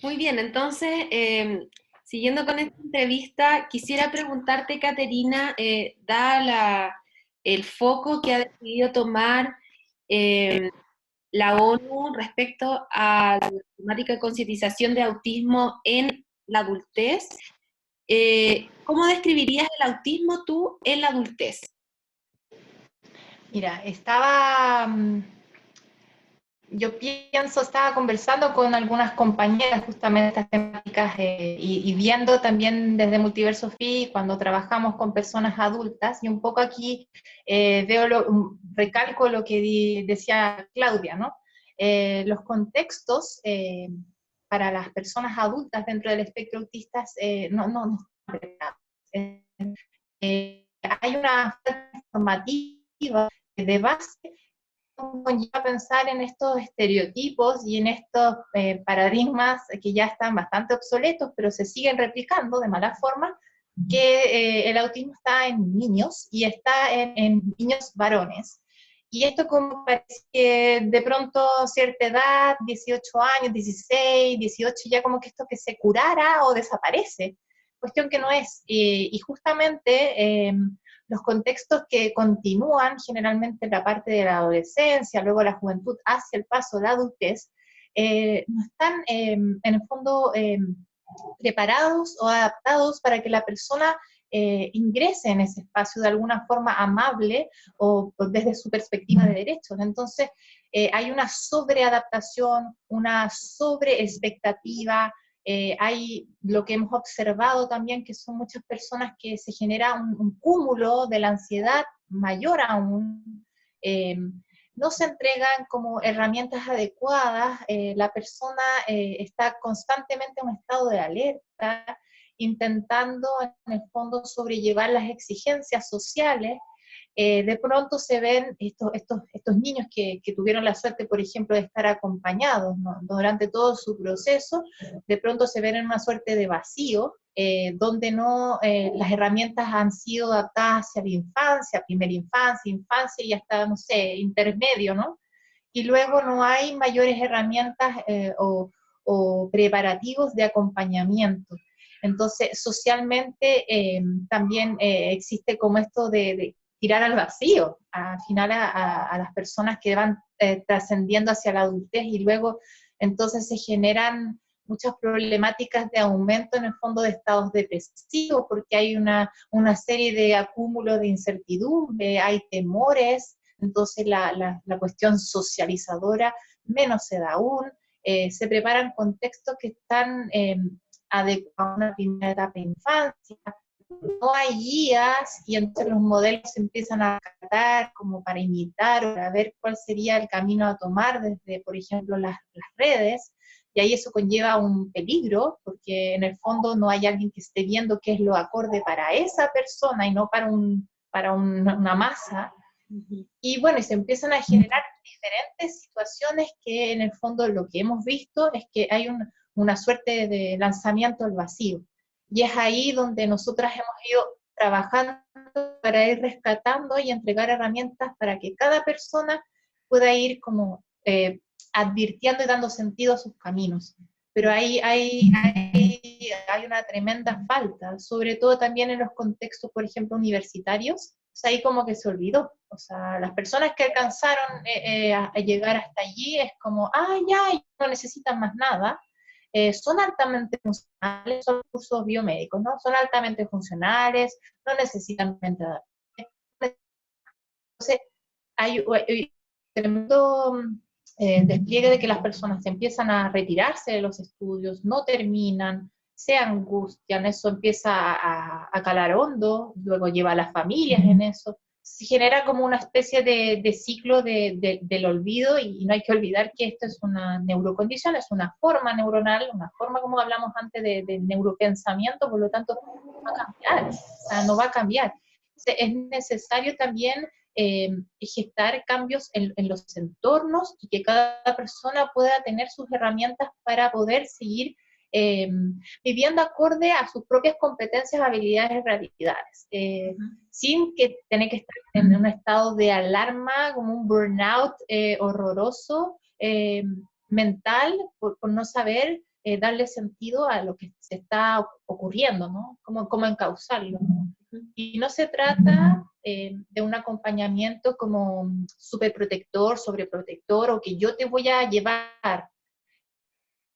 Muy bien, entonces, siguiendo con esta entrevista, quisiera preguntarte, Caterina, el foco que ha decidido tomar eh, la ONU respecto a la temática de concientización de autismo en la adultez, ¿cómo describirías el autismo tú en la adultez? Mira, estaba conversando con algunas compañeras justamente estas temáticas y viendo también desde Multiverso FI cuando trabajamos con personas adultas y un poco aquí recalco lo que decía Claudia, ¿no? Los contextos para las personas adultas dentro del espectro autista no están preparados. Hay una falta informativa de base conlleva pensar en estos estereotipos y en estos paradigmas que ya están bastante obsoletos, pero se siguen replicando de mala forma, que el autismo está en niños y está en niños varones. Y esto como parece que de pronto cierta edad, 18 años, 16, 18, ya como que esto que se curara o desaparece. Cuestión que no es. Y justamente los contextos que continúan generalmente en la parte de la adolescencia, luego la juventud hacia el paso de la adultez, no están en el fondo preparados o adaptados para que la persona ingrese en ese espacio de alguna forma amable o desde su perspectiva de derechos. Entonces, hay una sobreadaptación, una sobreexpectativa, hay lo que hemos observado también, que son muchas personas que se genera un cúmulo de la ansiedad mayor aún, no se entregan como herramientas adecuadas, la persona está constantemente en un estado de alerta, intentando en el fondo sobrellevar las exigencias sociales. De pronto se ven estos niños que tuvieron la suerte, por ejemplo, de estar acompañados, ¿no? Durante todo su proceso, de pronto se ven en una suerte de vacío, donde no las herramientas han sido adaptadas hacia la infancia, primera infancia, infancia y hasta, no sé, intermedio, ¿no? Y luego no hay mayores herramientas o preparativos de acompañamiento. Entonces, socialmente también existe como esto de tirar al vacío, al final a las personas que van trascendiendo hacia la adultez y luego entonces se generan muchas problemáticas de aumento en el fondo de estados depresivos porque hay una serie de acúmulos de incertidumbre, hay temores, entonces la cuestión socializadora menos se da aún, se preparan contextos que están adecuados a una primera etapa de infancia, no hay guías y entonces los modelos se empiezan a tratar como para imitar o para ver cuál sería el camino a tomar desde, por ejemplo, las redes, y ahí eso conlleva un peligro, porque en el fondo no hay alguien que esté viendo qué es lo acorde para esa persona y no para una masa, y bueno, y se empiezan a generar diferentes situaciones que en el fondo lo que hemos visto es que hay una suerte de lanzamiento al vacío. Y es ahí donde nosotras hemos ido trabajando para ir rescatando y entregar herramientas para que cada persona pueda ir como advirtiendo y dando sentido a sus caminos. Pero hay una tremenda falta, sobre todo también en los contextos, por ejemplo, universitarios. O sea, ahí como que se olvidó. O sea, las personas que alcanzaron a llegar hasta allí es como, ah, ya, no necesitan más nada. Son altamente funcionales, son cursos biomédicos, ¿no? Son altamente funcionales, no necesitan mental. Entonces, hay tremendo despliegue de que las personas empiezan a retirarse de los estudios, no terminan, se angustian, eso empieza a calar hondo, luego lleva a las familias en eso, se genera como una especie de ciclo del olvido y no hay que olvidar que esto es una neurocondición, es una forma neuronal, una forma como hablamos antes de neuropensamiento, por lo tanto no va a cambiar, o sea, no va a cambiar. Es necesario también gestar cambios en los entornos y que cada persona pueda tener sus herramientas para poder seguir eh, viviendo acorde a sus propias competencias, habilidades y realidades, sin que tener que estar en un estado de alarma, como un burnout horroroso mental por no saber darle sentido a lo que se está ocurriendo, ¿no? Cómo encauzarlo. Y no se trata de un acompañamiento como súper protector, sobreprotector, o que yo te voy a llevar.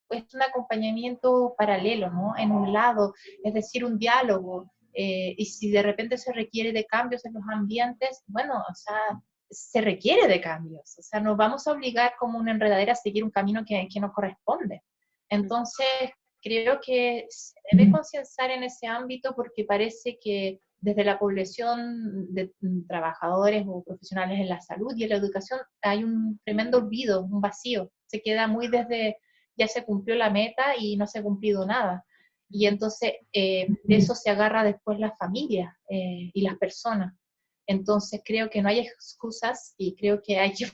Es un acompañamiento paralelo, ¿no? En un lado, es decir, un diálogo. Y si de repente se requiere de cambios en los ambientes, bueno, o sea, se requiere de cambios. O sea, nos vamos a obligar como una enredadera a seguir un camino que no corresponde. Entonces, creo que se debe concienciar en ese ámbito porque parece que desde la población de trabajadores o profesionales en la salud y en la educación hay un tremendo olvido, un vacío. Se queda muy desde ya se cumplió la meta y no se ha cumplido nada. Y entonces de eso se agarra después la familia y las personas. Entonces creo que no hay excusas y creo que hay que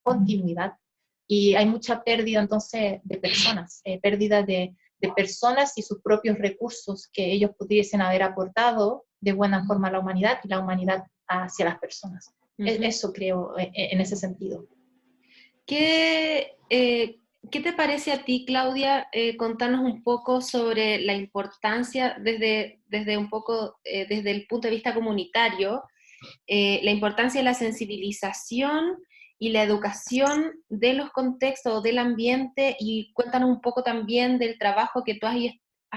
continuidad. Y hay mucha pérdida entonces de personas, pérdida de personas y sus propios recursos que ellos pudiesen haber aportado de buena forma a la humanidad y la humanidad hacia las personas. Eso creo en ese sentido. ¿Qué te parece a ti, Claudia, contarnos un poco sobre la importancia, desde un poco, desde el punto de vista comunitario, la importancia de la sensibilización y la educación de los contextos, del ambiente, y cuéntanos un poco también del trabajo que tú has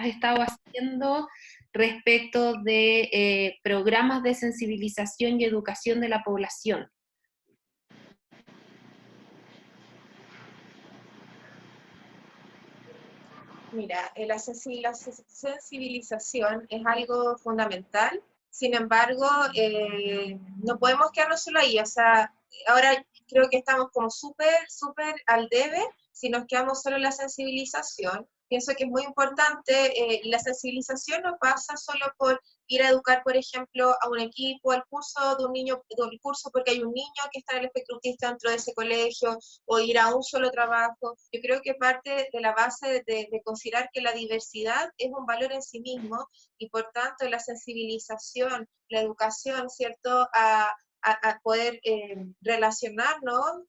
estado haciendo respecto de programas de sensibilización y educación de la población? Mira, la sensibilización es algo fundamental, sin embargo, no podemos quedarnos solo ahí, o sea, ahora creo que estamos como súper al debe si nos quedamos solo en la sensibilización. Pienso que es muy importante, y la sensibilización no pasa solo por ir a educar, por ejemplo, a un equipo, al curso de un niño, del curso porque hay un niño que está en el espectro autista dentro de ese colegio, o ir a un solo trabajo. Yo creo que parte de la base de considerar que la diversidad es un valor en sí mismo, y por tanto la sensibilización, la educación, ¿cierto?, a poder relacionarnos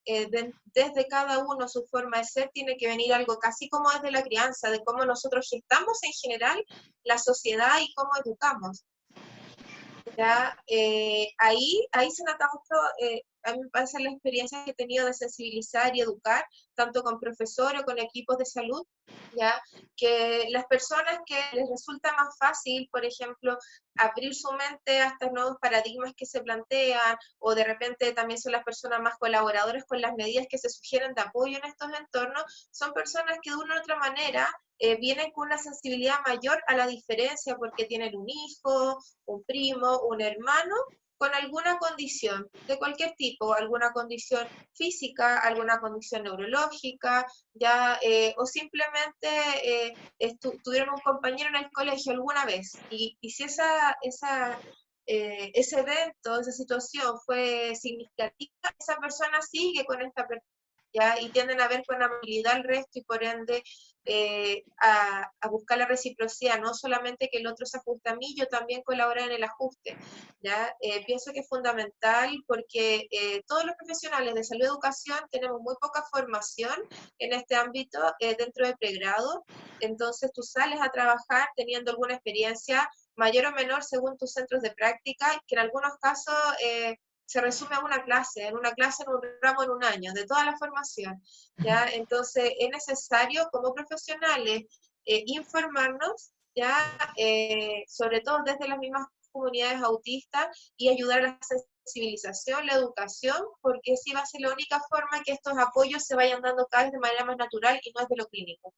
desde cada uno, su forma de ser, tiene que venir algo casi como desde la crianza, de cómo nosotros gestamos en general la sociedad y cómo educamos. ¿Ya? Ahí se nota mucho, a mí me parece la experiencia que he tenido de sensibilizar y educar, tanto con profesores o con equipos de salud, ¿ya? Que las personas que les resulta más fácil, por ejemplo, abrir su mente a estos nuevos paradigmas que se plantean, o de repente también son las personas más colaboradoras con las medidas que se sugieren de apoyo en estos entornos, son personas que de una u otra manera vienen con una sensibilidad mayor a la diferencia porque tienen un hijo, un primo, un hermano con alguna condición de cualquier tipo, alguna condición física, alguna condición neurológica, ya, o simplemente tuvieron un compañero en el colegio alguna vez, y si ese evento, esa situación fue significativa, esa persona sigue con esta persona, ¿ya? Y tienden a ver con amabilidad al resto y por ende a buscar la reciprocidad, no solamente que el otro se ajuste a mí, yo también colaboro en el ajuste, ¿ya? Pienso que es fundamental porque todos los profesionales de salud y educación tenemos muy poca formación en este ámbito dentro del pregrado, entonces tú sales a trabajar teniendo alguna experiencia mayor o menor según tus centros de práctica, que en algunos casos se resume a una clase, en un ramo, en un año, de toda la formación, ¿ya? Entonces, es necesario como profesionales informarnos, ¿ya? Sobre todo desde las mismas comunidades autistas, y ayudar a la sensibilización, la educación, porque sí va a ser la única forma que estos apoyos se vayan dando cada vez de manera más natural y no desde lo clínico.